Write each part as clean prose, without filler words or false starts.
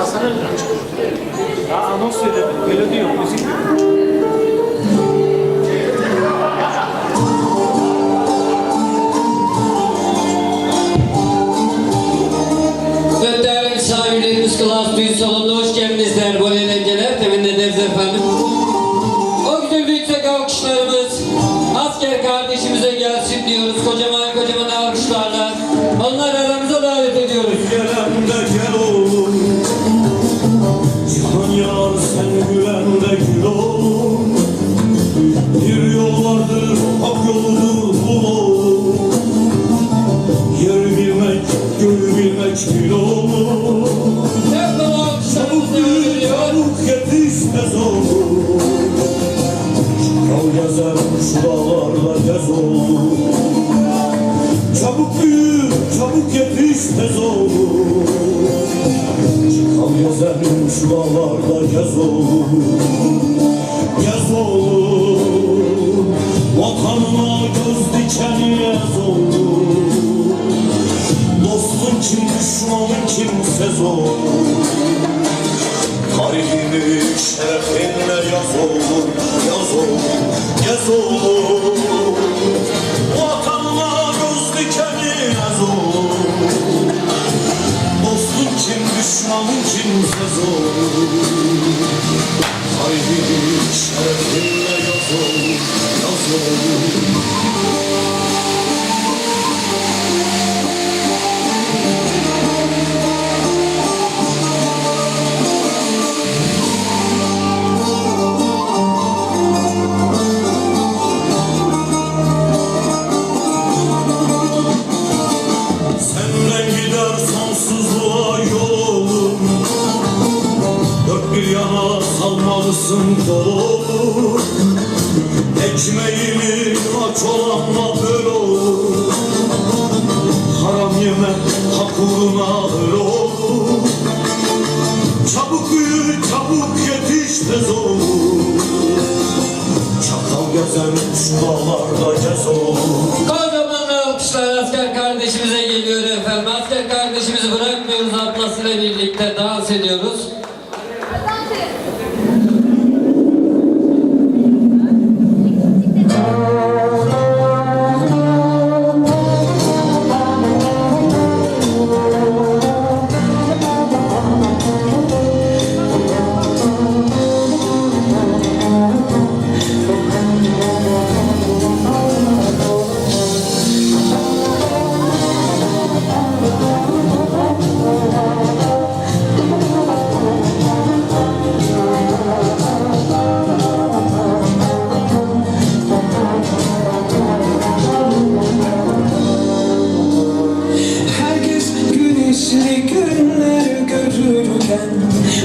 Sana ya anons edelim. Melodi yok, müzik yok. Evet değerli misafirlerimiz Klas Düğün Salonu'na hoş geldinizler. Bol eğlenceler temin ederiz efendim. O güzel yüksek alkışlarımız asker kardeşimize gelsin diyoruz. Kocaman kocaman alkışlarla onları aramıza davet ediyoruz. Gelen de gel oğlum, cihan yar sen gülen de gül oğlum. Bir yol vardır, hak yoludur bul oğlum. Yer bilmek, gönül bilmek gül oğlum. Çabuk büyük, çabuk yetiş tez oğlum. Kal gezer şu dağlarla gez oğlum. Çabuk büyük, çabuk yetiş tez oğlum. Çıkal gezerim şu dağlarda gez oğlum. Gez oğlum, vatanına göz dikeni yaz oğlum. Dostun kim, düşmanın kimsez oğlum. Tarihini şerefinle yaz oğlum, yaz oğlum, gez oğlum. Vatanına göz dikeni yaz oğlum. Dostun kim, düşmanın kimsez oğlum. Tarihini şerefinle yaz oğlum, yaz oğlum. Salmalısın dolu. Ekmeğimi aç olanla böl olur. Haram yeme hak uğruna öl olur. Çabuk büyü çabuk yetiş tez olur. Çakal gezen şu dağlarda gez olur. Kocaman alkışlar asker kardeşimize geliyor efendim. Asker kardeşimizi bırakmıyoruz, atlasıyla birlikte dans ediyoruz.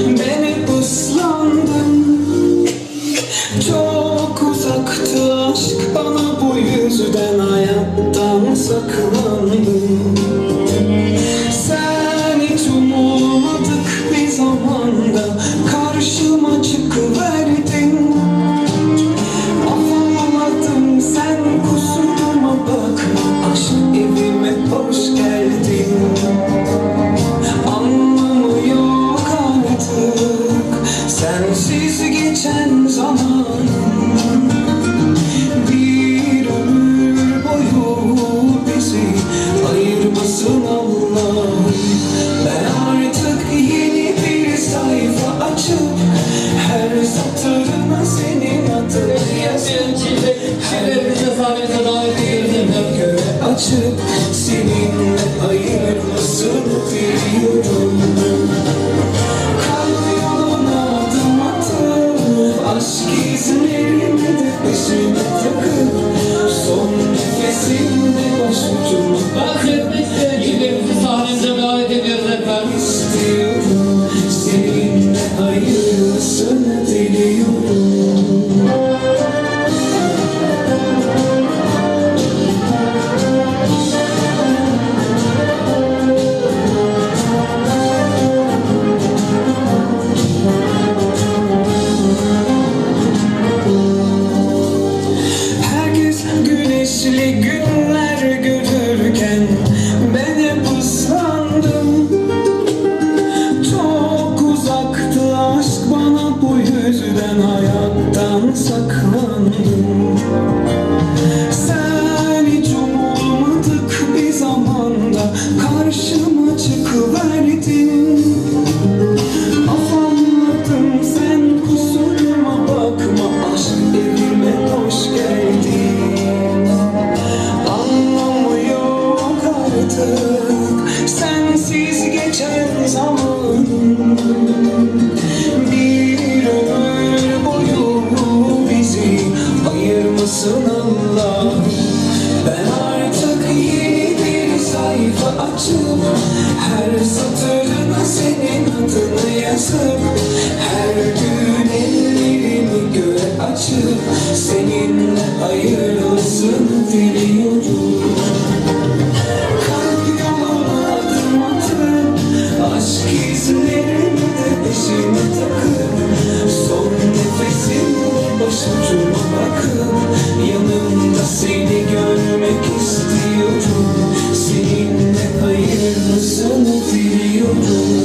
Ben hep ıslandım. Çok uzaktı aşk, bana bu yüzden hayattan saklandım. Sen hiç ummadık bir zamanda karşıma çıkıverdin. Affamadım, sen kusuruma bakma, aşk evime hoş geldin. Sensiz geçen zaman bir ömür boyu bizi ayırmasın Allah. Ben artık yeni bir sayfa açıp her satırına senin adını yazıp Şiirlerimize sahnemize davet ediyoruz efendim. açıp seninle ayırmasını diliyorum. Aşk izlerimi de peşime takıp son nefesimde başucuma Bahsetmek isteyen şiirlerimizi sahnemize davet ediyoruz efendim. istiyorum. Seninle ayrılmasını diliyorum. Günler görürken ben hep ıslandım. Çok saklandım. Sen hiç umulmadık bir zamanda karşıma çıkıverdin. Anladım, sen kusuruma bakma, aşk evime hoş geldin. Anlamı yok artık sensiz geçen zamanım. Bir ömür boyu bizi ayırmasın Allah. Ben artık yeni bir sayfa açıp her satırına senin adını yazıp her gün ellerimi göğe açıp seninle ayrılsın diliyorum. Kalp yoluna adım atıp aşk izlerini de peşime takıp son nefesimle başucuma bakıp yanımda seni görmek istiyorum. Seninle ayrılsın diliyorum.